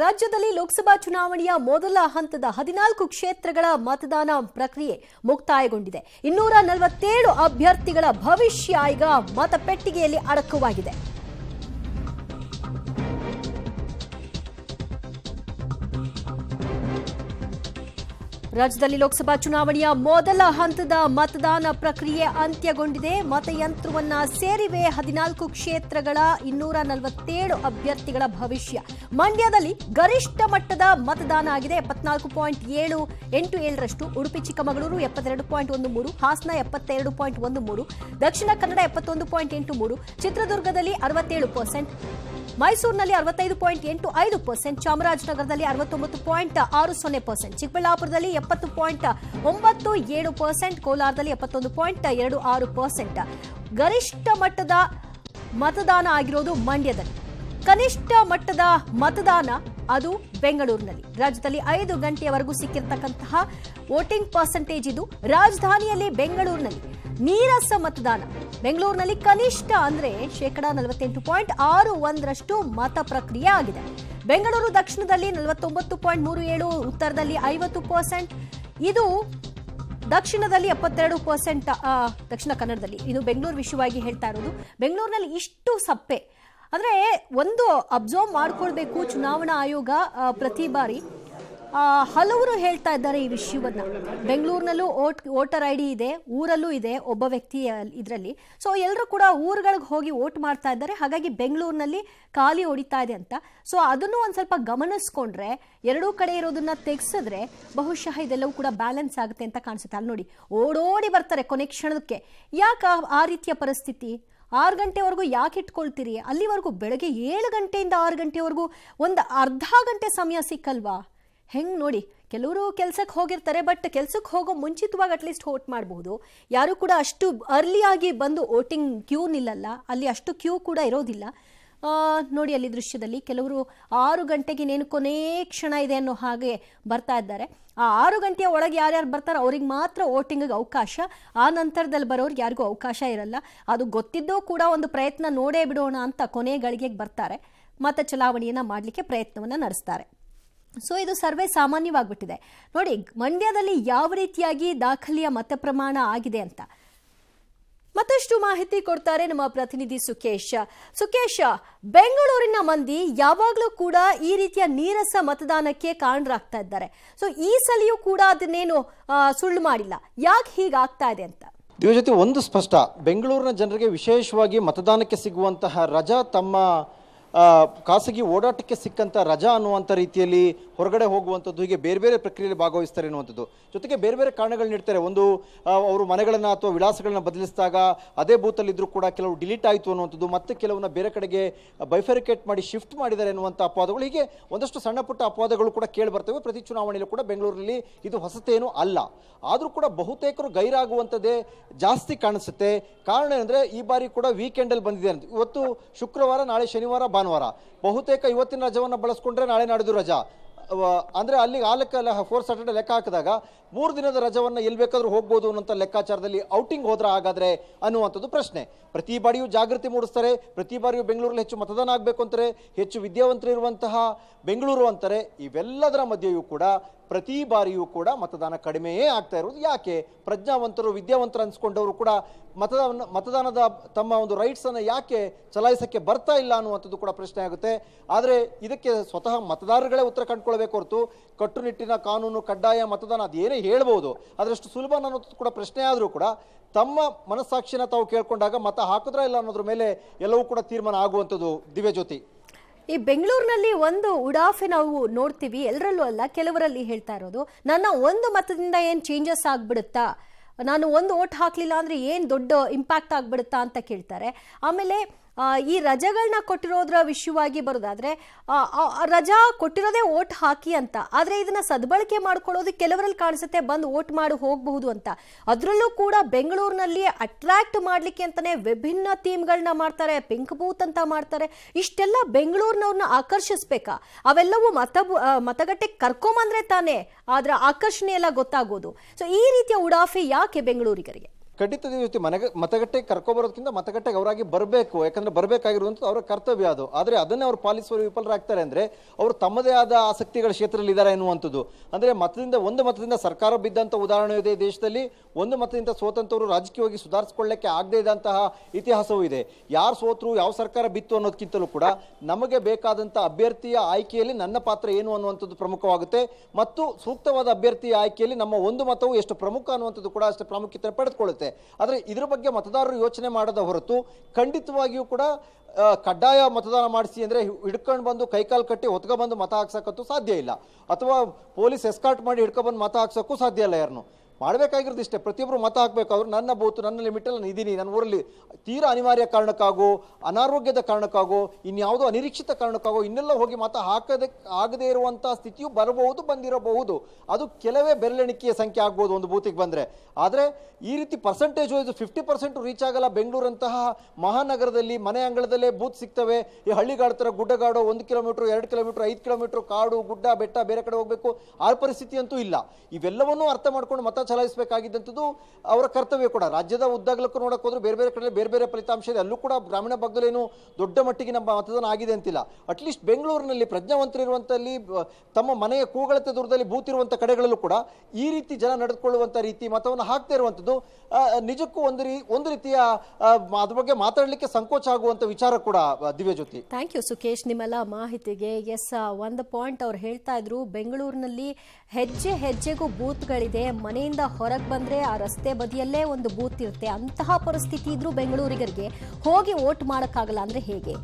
ರಾಜ್ಯದಲ್ಲಿ ಲೋಕಸಭಾ ಚುನಾವಣೆಯ ಮೊದಲ ಹಂತದ 14 ಕ್ಷೇತ್ರಗಳ ಮತದಾನ ಪ್ರಕ್ರಿಯೆ ಮುಕ್ತಾಯಗೊಂಡಿದೆ. 247 ಅಭ್ಯರ್ಥಿಗಳ ಭವಿಷ್ಯ ಈಗ ಮತಪೆಟ್ಟಿಗೆಯಲ್ಲಿ ಅಡಕವಾಗಿದೆ. ರಾಜ್ಯದಲ್ಲಿ ಲೋಕಸಭಾ ಚುನಾವಣೆಯ ಮೊದಲ ಹಂತದ ಮತದಾನ ಪ್ರಕ್ರಿಯೆ ಅಂತ್ಯಗೊಂಡಿದೆ. ಮತಯಂತ್ರವನ್ನ ಸೇರಿವೆ 14 ಕ್ಷೇತ್ರಗಳ 247 ಅಭ್ಯರ್ಥಿಗಳ ಭವಿಷ್ಯ. ಮಂಡ್ಯದಲ್ಲಿ ಗರಿಷ್ಠ ಮಟ್ಟದ ಮತದಾನ ಆಗಿದೆ. 74.787%. ಉಡುಪಿ ಚಿಕ್ಕಮಗಳೂರು 72.13%, ಹಾಸನ 72.13%, ದಕ್ಷಿಣ ಕನ್ನಡ 71.83%, ಚಿತ್ರದುರ್ಗದಲ್ಲಿ 67%, ಮೈಸೂರಿನಲ್ಲಿ 65.85%, ಚಾಮರಾಜನಗರದಲ್ಲಿ 69.60%, ಚಿಕ್ಕಬಳ್ಳಾಪುರದಲ್ಲಿ 70.97%, ಕೋಲಾರದಲ್ಲಿ 71.26%. ಗರಿಷ್ಠ ಮಟ್ಟದ ಮತದಾನ ಆಗಿರೋದು ಮಂಡ್ಯದಲ್ಲಿ. ಕನಿಷ್ಠ ಮಟ್ಟದ ಮತದಾನ ಅದು ಬೆಂಗಳೂರಿನಲ್ಲಿ. ರಾಜ್ಯದಲ್ಲಿ 5 ಗಂಟೆಯವರೆಗೂ ಸಿಕ್ಕಿರ್ತಕ್ಕಂತಹ ವೋಟಿಂಗ್ ಪರ್ಸೆಂಟೇಜ್ ಇದು. ರಾಜಧಾನಿಯಲ್ಲಿ ಬೆಂಗಳೂರಿನಲ್ಲಿ ನೀರಸ ಮತದಾನ. ಬೆಂಗಳೂರಿನಲ್ಲಿ ಕನಿಷ್ಠ ಅಂದ್ರೆ 48.61% ಮತ ಪ್ರಕ್ರಿಯೆ ಆಗಿದೆ. ಬೆಂಗಳೂರು ದಕ್ಷಿಣದಲ್ಲಿ 49.37%, ಉತ್ತರದಲ್ಲಿ 50%, ಇದು ದಕ್ಷಿಣದಲ್ಲಿ 72%, ದಕ್ಷಿಣ ಕನ್ನಡದಲ್ಲಿ. ಇದು ಬೆಂಗಳೂರು ವಿಷಯವಾಗಿ ಹೇಳ್ತಾ ಇರೋದು. ಬೆಂಗಳೂರಿನಲ್ಲಿ ಇಷ್ಟು ಸಪ್ಪೆ ಅಂದ್ರೆ ಒಂದು ಅಬ್ಸರ್ವ್ ಮಾಡ್ಕೊಳ್ಬೇಕು. ಚುನಾವಣಾ ಆಯೋಗ ಪ್ರತಿ ಬಾರಿ ಹಲವರು ಹೇಳ್ತಾ ಇದ್ದಾರೆ ಈ ವಿಷಯವನ್ನ. ಬೆಂಗಳೂರಿನಲ್ಲೂ ವೋಟರ್ ಐ ಡಿ ಇದೆ, ಊರಲ್ಲೂ ಇದೆ ಒಬ್ಬ ವ್ಯಕ್ತಿ ಇದರಲ್ಲಿ. ಸೊ ಎಲ್ಲರೂ ಕೂಡ ಊರುಗಳಿಗೆ ಹೋಗಿ ವೋಟ್ ಮಾಡ್ತಾ ಇದ್ದಾರೆ. ಹಾಗಾಗಿ ಬೆಂಗಳೂರಿನಲ್ಲಿ ಖಾಲಿ ಹೊಡಿತಾ ಇದೆ ಅಂತ. ಸೊ ಅದನ್ನು ಒಂದು ಸ್ವಲ್ಪ ಗಮನಿಸ್ಕೊಂಡ್ರೆ, ಎರಡೂ ಕಡೆ ಇರೋದನ್ನ ತೆಗೆಸಿದ್ರೆ ಬಹುಶಃ ಇದೆಲ್ಲವೂ ಕೂಡ ಬ್ಯಾಲೆನ್ಸ್ ಆಗುತ್ತೆ ಅಂತ ಕಾಣಿಸುತ್ತೆ. ಅಲ್ಲಿ ನೋಡಿ, ಓಡೋಡಿ ಬರ್ತಾರೆ ಕೊನೆ ಕ್ಷಣಕ್ಕೆ. ಯಾಕೆ ಆ ರೀತಿಯ ಪರಿಸ್ಥಿತಿ? 6 ಗಂಟೆವರೆಗೂ ಯಾಕೆ ಇಟ್ಕೊಳ್ತೀರಿ? ಅಲ್ಲಿವರೆಗೂ ಬೆಳಗ್ಗೆ 7 ಗಂಟೆಯಿಂದ 6 ಗಂಟೆವರೆಗೂ ಒಂದು ಅರ್ಧ ಗಂಟೆ ಸಮಯ ಸಿಕ್ಕಲ್ವಾ? ಹೆಂಗೆ ನೋಡಿ, ಕೆಲವರು ಕೆಲಸಕ್ಕೆ ಹೋಗಿರ್ತಾರೆ, ಬಟ್ ಕೆಲಸಕ್ಕೆ ಹೋಗೋ ಮುಂಚಿತವಾಗಿ ಅಟ್ಲೀಸ್ಟ್ ವೋಟ್ ಮಾಡಬಹುದು. ಯಾರು ಕೂಡ ಅಷ್ಟು ಅರ್ಲಿಯಾಗಿ ಬಂದು ವೋಟಿಂಗ್ ಕ್ಯೂ ನಿಲ್ಲಲ್ಲ. ಅಲ್ಲಿ ಅಷ್ಟು ಕ್ಯೂ ಕೂಡ ಇರೋದಿಲ್ಲ. ನೋಡಿ ಅಲ್ಲಿ ದೃಶ್ಯದಲ್ಲಿ ಕೆಲವರು 6 ಗಂಟೆಗೆ ಇನ್ನೇನು ಕೊನೇ ಕ್ಷಣ ಇದೆ ಅನ್ನೋ ಹಾಗೆ ಬರ್ತಾ ಇದ್ದಾರೆ. ಆ 6 ಗಂಟೆಯ ಒಳಗೆ ಯಾರ್ಯಾರು ಬರ್ತಾರೋ ಅವ್ರಿಗೆ ಮಾತ್ರ ವೋಟಿಂಗಿಗೆ ಅವಕಾಶ. ಆ ನಂತರದಲ್ಲಿ ಬರೋರಿಗೆ ಯಾರಿಗೂ ಅವಕಾಶ ಇರಲ್ಲ. ಅದು ಗೊತ್ತಿದ್ದೂ ಕೂಡ ಒಂದು ಪ್ರಯತ್ನ ನೋಡೇ ಬಿಡೋಣ ಅಂತ ಕೊನೆ ಗಳಿಗೆಗೆ ಬರ್ತಾರೆ. ಮತ ಚಲಾವಣೆಯನ್ನು ಮಾಡಲಿಕ್ಕೆ ಪ್ರಯತ್ನವನ್ನು ನಡೆಸ್ತಾರೆ. ಸೊ ಇದು ಸರ್ವೇ ಸಾಮಾನ್ಯವಾಗ್ಬಿಟ್ಟಿದೆ. ನೋಡಿ ಮಂಡ್ಯದಲ್ಲಿ ಯಾವ ರೀತಿಯಾಗಿ ದಾಖಲೆಯ ಮತ ಪ್ರಮಾಣ ಆಗಿದೆ ಅಂತ ಮತ್ತಷ್ಟು ಮಾಹಿತಿ ಕೊಡ್ತಾರೆ ನಮ್ಮ ಪ್ರತಿನಿಧಿ ಸುಕೇಶ್. ಸುಕೇಶ್, ಬೆಂಗಳೂರಿನ ಮಂದಿ ಯಾವಾಗಲೂ ಕೂಡ ಈ ರೀತಿಯ ನೀರಸ ಮತದಾನಕ್ಕೆ ಕಾರಣರಾಗ್ತಾ ಇದ್ದಾರೆ. ಸೊ ಈ ಸಲಿಯೂ ಕೂಡ ಅದನ್ನೇನು ಸುಳ್ಳು ಮಾಡಿಲ್ಲ. ಯಾಕೆ ಹೀಗಾಗ್ತಾ ಇದೆ ಅಂತ? ಇದ್ರ ಜೊತೆ ಒಂದು ಸ್ಪಷ್ಟ, ಬೆಂಗಳೂರಿನ ಜನರಿಗೆ ವಿಶೇಷವಾಗಿ ಮತದಾನಕ್ಕೆ ಸಿಗುವಂತಹ ರಜಾ ತಮ್ಮ ಖಾಸಗಿ ಓಡಾಟಕ್ಕೆ ಸಿಕ್ಕಂಥ ರಜಾ ಅನ್ನುವಂಥ ರೀತಿಯಲ್ಲಿ ಹೊರಗಡೆ ಹೋಗುವಂಥದ್ದು, ಹೀಗೆ ಬೇರೆ ಬೇರೆ ಪ್ರಕ್ರಿಯೆಯಲ್ಲಿ ಭಾಗವಹಿಸ್ತಾರೆ ಅನ್ನುವಂಥದ್ದು. ಜೊತೆಗೆ ಬೇರೆ ಬೇರೆ ಕಾರಣಗಳು ನೀಡ್ತಾರೆ. ಒಂದು, ಅವರು ಮನೆಗಳನ್ನು ಅಥವಾ ವಿಳಾಸಗಳನ್ನ ಬದಲಿಸಿದಾಗ ಅದೇ ಬೂತಲ್ಲಿದ್ದರೂ ಕೂಡ ಕೆಲವು ಡಿಲೀಟ್ ಆಯಿತು ಅನ್ನುವಂಥದ್ದು, ಮತ್ತೆ ಕೆಲವನ್ನ ಬೇರೆ ಕಡೆಗೆ ಬೈಫರಿಕೇಟ್ ಮಾಡಿ ಶಿಫ್ಟ್ ಮಾಡಿದ್ದಾರೆ ಅನ್ನುವಂಥ ಅಪವಾದಗಳು, ಹೀಗೆ ಒಂದಷ್ಟು ಸಣ್ಣ ಪುಟ್ಟ ಅಪವಾದಗಳು ಕೂಡ ಕೇಳಿ ಬರ್ತವೆ. ಪ್ರತಿ ಚುನಾವಣೆಯಲ್ಲೂ ಕೂಡ ಬೆಂಗಳೂರಿನಲ್ಲಿ ಇದು ಹೊಸತೇನೂ ಅಲ್ಲ. ಆದರೂ ಕೂಡ ಬಹುತೇಕರು ಗೈರಾಗುವಂಥದ್ದೇ ಜಾಸ್ತಿ ಕಾಣಿಸುತ್ತೆ. ಕಾರಣ ಏನಂದರೆ, ಈ ಬಾರಿ ಕೂಡ ವೀಕೆಂಡಲ್ಲಿ ಬಂದಿದೆ ಅಂತ. ಇವತ್ತು ಶುಕ್ರವಾರ, ನಾಳೆ ಶನಿವಾರ, ಭಾನುವಾರ. ಬಹುತೇಕ ಇವತ್ತಿನ ರಜವನ್ನು ಬಳಸ್ಕೊಂಡ್ರೆ ನಾಳೆ ನಾಡಿದ್ದು ರಜಾ. ಅಂದರೆ ಅಲ್ಲಿ ಆ ಲೆಕ್ಕ 4 ಸ್ಯಾಟರ್ಡೆ ಲೆಕ್ಕ ಹಾಕಿದಾಗ 3 ದಿನದ ರಜವನ್ನು ಎಲ್ಲಿ ಬೇಕಾದ್ರೂ ಹೋಗ್ಬೋದು ಅನ್ನೋಂಥ ಲೆಕ್ಕಾಚಾರದಲ್ಲಿ ಔಟಿಂಗ್ ಹೋದ್ರೆ ಹಾಗಾದ್ರೆ ಅನ್ನುವಂಥದ್ದು ಪ್ರಶ್ನೆ. ಪ್ರತಿ ಬಾರಿಯೂ ಜಾಗೃತಿ ಮೂಡಿಸ್ತಾರೆ. ಪ್ರತಿ ಬಾರಿಯೂ ಬೆಂಗಳೂರಲ್ಲಿ ಹೆಚ್ಚು ಮತದಾನ ಆಗಬೇಕು ಅಂತಾರೆ, ಹೆಚ್ಚು ವಿದ್ಯಾವಂತರಿರುವಂತಹ ಬೆಂಗಳೂರು ಅಂತಾರೆ. ಇವೆಲ್ಲದರ ಮಧ್ಯೆಯೂ ಕೂಡ ಪ್ರತಿ ಬಾರಿಯೂ ಕೂಡ ಮತದಾನ ಕಡಿಮೆಯೇ ಆಗ್ತಾ ಇರೋದು. ಯಾಕೆ? ಪ್ರಜ್ಞಾವಂತರು, ವಿದ್ಯಾವಂತರು ಅನ್ಸ್ಕೊಂಡವರು ಕೂಡ ಮತದಾನದ ತಮ್ಮ ಒಂದು ರೈಟ್ಸನ್ನು ಯಾಕೆ ಚಲಾಯಿಸಕ್ಕೆ ಬರ್ತಾ ಇಲ್ಲ ಅನ್ನುವಂಥದ್ದು ಕೂಡ ಪ್ರಶ್ನೆ ಆಗುತ್ತೆ. ಆದರೆ ಇದಕ್ಕೆ ಸ್ವತಃ ಮತದಾರಗಳೇ ಉತ್ತರ ಕಂಡುಕೊಳ್ಬೇಕು ಹೊರತು ಕಟ್ಟುನಿಟ್ಟಿನ ಕಾನೂನು, ಕಡ್ಡಾಯ ಮತದಾನ ಅದೇನೇ ಹೇಳ್ಬೋದು, ಅದರಷ್ಟು ಸುಲಭ ಅನ್ನೋದು ಕೂಡ ಪ್ರಶ್ನೆ. ಆದರೂ ಕೂಡ ತಮ್ಮ ಮನಸ್ಸಾಕ್ಷಿನ ತಾವು ಕೇಳ್ಕೊಂಡಾಗ ಮತ ಹಾಕಿದ್ರಾ ಇಲ್ಲ ಅನ್ನೋದ್ರ ಮೇಲೆ ಎಲ್ಲವೂ ಕೂಡ ತೀರ್ಮಾನ ಆಗುವಂಥದ್ದು. ದಿವ್ಯಜ್ಯೋತಿ, ಈ ಬೆಂಗಳೂರಿನಲ್ಲಿ ಒಂದು ಉಡಾಫೆ ನಾವು ನೋಡ್ತೀವಿ, ಎಲ್ಲರಲ್ಲೂ ಅಲ್ಲ ಕೆಲವರಲ್ಲಿ ಹೇಳ್ತಾ ಇರೋದು, ನನ್ನ ಒಂದು ಮತದಿಂದ ಏನು ಚೇಂಜಸ್ ಆಗ್ಬಿಡುತ್ತಾ, ನಾನು ಒಂದು ವೋಟ್ ಹಾಕ್ಲಿಲ್ಲ ಅಂದ್ರೆ ಏನು ದೊಡ್ಡ ಇಂಪ್ಯಾಕ್ಟ್ ಆಗ್ಬಿಡುತ್ತಾ ಅಂತ ಕೇಳ್ತಾರೆ. ಆಮೇಲೆ ಈ ರಜೆಗಳನ್ನ ಕೊಟ್ಟಿರೋದ್ರ ವಿಷಯವಾಗಿ ಬರೋದಾದ್ರೆ, ರಜಾ ಕೊಟ್ಟಿರೋದೇ ವೋಟ್ ಹಾಕಿ ಅಂತ. ಆದರೆ ಇದನ್ನ ಸದ್ಬಳಕೆ ಮಾಡ್ಕೊಳ್ಳೋದು ಕೆಲವರಲ್ಲಿ ಕಾಣಿಸುತ್ತೆ, ಬಂದು ವೋಟ್ ಮಾಡಿ ಹೋಗಬಹುದು ಅಂತ. ಅದರಲ್ಲೂ ಕೂಡ ಬೆಂಗಳೂರಿನಲ್ಲಿ ಅಟ್ರಾಕ್ಟ್ ಮಾಡ್ಲಿಕ್ಕೆ ಅಂತಾನೆ ವಿಭಿನ್ನ ಥೀಮ್ಗಳನ್ನ ಮಾಡ್ತಾರೆ, ಪಿಂಕ್ ಬೂತ್ ಅಂತ ಮಾಡ್ತಾರೆ. ಇಷ್ಟೆಲ್ಲ ಬೆಂಗಳೂರಿನವ್ರನ್ನ ಆಕರ್ಷಿಸ್ಬೇಕಾ? ಅವೆಲ್ಲವೂ ಮತಗಟ್ಟೆಗೆ ಕರ್ಕೊಂಬಂದ್ರೆ ತಾನೇ ಅದರ ಆಕರ್ಷಣೆ ಎಲ್ಲ ಗೊತ್ತಾಗೋದು. ಸೊ ಈ ರೀತಿಯ ಉಡಾಫೆ ಯಾಕೆ ಬೆಂಗಳೂರಿಗರಿಗೆ? ಖಂಡಿತ ಜೊತೆ ಮತಗಟ್ಟೆಗೆ ಕರ್ಕೊಬರೋದಕ್ಕಿಂತ ಮತಗಟ್ಟೆಗೆ ಅವರಾಗಿ ಬರಬೇಕು, ಯಾಕಂದ್ರೆ ಬರಬೇಕಾಗಿರುವಂಥದ್ದು ಅವರ ಕರ್ತವ್ಯ ಅದು. ಆದರೆ ಅದನ್ನೇ ಅವ್ರು ಪಾಲಿಸುವಲ್ಲಿ ವಿಫಲರಾಗ್ತಾರೆ ಅಂದ್ರೆ ಅವರು ತಮ್ಮದೇ ಆದ ಆಸಕ್ತಿಗಳ ಕ್ಷೇತ್ರದಲ್ಲಿ ಇದ್ದಾರೆ ಎನ್ನುವಂಥದ್ದು. ಅಂದ್ರೆ ಒಂದು ಮತದಿಂದ ಸರ್ಕಾರ ಬಿದ್ದಂಥ ಉದಾಹರಣೆ ಇದೆ ದೇಶದಲ್ಲಿ. ಒಂದು ಮತದಿಂದ ಸೋತಂತವರು ರಾಜಕೀಯವಾಗಿ ಸುಧಾರಿಸಿಕೊಳ್ಳಕ್ಕೆ ಆಗದೇ ಇದ್ದಂತಹ ಇತಿಹಾಸವೂ ಇದೆ. ಯಾರು ಸೋತರು, ಯಾವ ಸರ್ಕಾರ ಬಿತ್ತು ಅನ್ನೋದಕ್ಕಿಂತಲೂ ಕೂಡ ನಮಗೆ ಬೇಕಾದಂಥ ಅಭ್ಯರ್ಥಿಯ ಆಯ್ಕೆಯಲ್ಲಿ ನನ್ನ ಪಾತ್ರ ಏನು ಅನ್ನುವಂಥದ್ದು ಪ್ರಮುಖವಾಗುತ್ತೆ. ಮತ್ತು ಸೂಕ್ತವಾದ ಅಭ್ಯರ್ಥಿಯ ಆಯ್ಕೆಯಲ್ಲಿ ನಮ್ಮ ಒಂದು ಮತವು ಎಷ್ಟು ಪ್ರಮುಖ ಅನ್ನುವಂಥದ್ದು ಕೂಡ ಅಷ್ಟೇ ಪ್ರಾಮುಖ್ಯತೆ ಪಡೆದುಕೊಳ್ಳುತ್ತೆ. ಆದರೆ ಇದರ ಬಗ್ಗೆ ಮತದಾರರು ಯೋಚನೆ ಮಾಡದ ಹೊರತು ಖಂಡಿತವಾಗಿಯೂ ಕೂಡ ಕಡ್ಡಾಯ ಮತದಾನ ಮಾಡಿಸಿ ಅಂದ್ರೆ ಹಿಡ್ಕೊಂಡು ಬಂದು ಕೈಕಾಲು ಕಟ್ಟಿ ಹೊತ್ಕೊಬಂದು ಮತ ಹಾಕ್ಸಕ್ಕಂತೂ ಸಾಧ್ಯ ಇಲ್ಲ, ಅಥವಾ ಪೊಲೀಸ್ ಎಸ್ಕಾರ್ಟ್ ಮಾಡಿ ಹಿಡ್ಕೊಬಂದು ಮತ ಹಾಕ್ಸೋಕ್ಕೂ ಸಾಧ್ಯ ಇಲ್ಲ. ಯಾರನ್ನು ಮಾಡಬೇಕಾಗಿರೋದು ಇಷ್ಟೇ, ಪ್ರತಿಯೊಬ್ಬರು ಮತ ಹಾಕಬೇಕಾದ್ರು ನನ್ನ ಬೂತ್ ನನ್ನ ಲಿಮಿಟಲ್ಲಿ ನಾನು ಇದ್ದೀನಿ, ನನ್ನ ಊರಲ್ಲಿ ತೀರಾ ಅನಿವಾರ್ಯ ಕಾರಣಕ್ಕಾಗೋ ಅನಾರೋಗ್ಯದ ಕಾರಣಕ್ಕಾಗೋ ಇನ್ಯಾವುದೋ ಅನಿರೀಕ್ಷಿತ ಕಾರಣಕ್ಕಾಗೋ ಇನ್ನೆಲ್ಲ ಹೋಗಿ ಮತ ಆಗದೇ ಇರುವಂಥ ಸ್ಥಿತಿಯು ಬರಬಹುದು, ಬಂದಿರಬಹುದು. ಅದು ಕೆಲವೇ ಬೆರಳೆಣಿಕೆಯ ಸಂಖ್ಯೆ ಆಗ್ಬೋದು ಒಂದು ಬೂತಿಗೆ ಬಂದರೆ. ಆದರೆ ಈ ರೀತಿ ಪರ್ಸೆಂಟೇಜ್ ವೈಸ್ 50% ರೀಚ್ ಆಗಲ್ಲ. ಬೆಂಗಳೂರಂತಹ ಮಹಾನಗರದಲ್ಲಿ ಮನೆ ಅಂಗಳದಲ್ಲೇ ಬೂತ್ ಸಿಗ್ತವೆ. ಈ ಹಳ್ಳಿಗಾಡು ಥರ ಗುಡ್ಡಗಾಡು 1 ಕಿಲೋಮೀಟರ್ 2 ಕಿಲೋಮೀಟರ್ 5 ಕಿಲೋಮೀಟರ್ ಕಾಡು ಗುಡ್ಡ ಬೆಟ್ಟ ಬೇರೆ ಕಡೆ ಹೋಗಬೇಕು, ಆ ಪರಿಸ್ಥಿತಿ ಅಂತೂ ಇಲ್ಲ. ಇವೆಲ್ಲವನ್ನೂ ಅರ್ಥ ಮಾಡ್ಕೊಂಡು ಮತ ಚಲಾಯಿಸಬೇಕಾಗಿದ್ದಂಥದ್ದು ಅವರ ಕರ್ತವ್ಯ ಕೂಡ. ರಾಜ್ಯದ ಉದ್ದಾಗಲಕ್ಕೂ ನೋಡಕ್ಕೆ ಹೋದ್ರೆ ಬೇರೆ ಬೇರೆ ಕಡೆ ಬೇರೆ ಬೇರೆ ಫಲಿತಾಂಶ ಇದೆ. ಅಲ್ಲೂ ಕೂಡ ಗ್ರಾಮೀಣ ಭಾಗದಲ್ಲೇನು ದೊಡ್ಡ ಮಟ್ಟಿಗೆ ನಮ್ಮ ಮತದಾನ ಆಗಿದೆ ಅಂತಿಲ್ಲ. ಅಟ್ಲೀಸ್ಟ್ ಬೆಂಗಳೂರಿನಲ್ಲಿ ಪ್ರಜ್ಞಾವಂತರಿರುವಂಥಲ್ಲಿ ತಮ್ಮ ಮನೆಯ ಕೂಗಳತೆ ದೂರದಲ್ಲಿ ಬೂತ್ ಇರುವಂಥ ಕಡೆಗಳಲ್ಲೂ ಕೂಡ ಈ ರೀತಿ ಜನ ನಡೆದುಕೊಳ್ಳುವಂಥ ರೀತಿ ಮತವನ್ನು ಹಾಕ್ತಾ ಇರುವಂಥದ್ದು ನಿಜಕ್ಕೂ ಒಂದು ರೀತಿಯ ಅದ್ರ ಬಗ್ಗೆ ಮಾತಾಡಲಿಕ್ಕೆ ಸಂಕೋಚ ಆಗುವಂಥ ವಿಚಾರ ಕೂಡ. ದಿವ್ಯಜ್ಯೋತಿ, ಥ್ಯಾಂಕ್ ಯು ಸುಖೇಶ್ ನಿಮ್ಮೆಲ್ಲ ಮಾಹಿತಿಗೆ. ಎಸ್, ಒಂದು ಪಾಯಿಂಟ್ ಅವ್ರು ಹೇಳ್ತಾ ಇದ್ರು, ಬೆಂಗಳೂರಿನಲ್ಲಿ ಹೆಜ್ಜೆ ಹೆಜ್ಜೆಗೂ ಬೂತ್ಗಳಿದೆ. ಮನೆಯಿಂದ ಹೊರಗೆ ಬಂದ್ರೆ ಆ ರಸ್ತೆ ಬದಿಯಲ್ಲೇ ಒಂದು ಬೂತ್ ಇರುತ್ತೆ. ಅಂತಹ ಪರಿಸ್ಥಿತಿ ಇದ್ರೂ ಬೆಂಗಳೂರಿಗರಿಗೆ ಹೋಗಿ ವೋಟ್ ಮಾಡೋಕ್ಕಾಗಲ್ಲ ಅಂದ್ರೆ ಹೇಗೆ?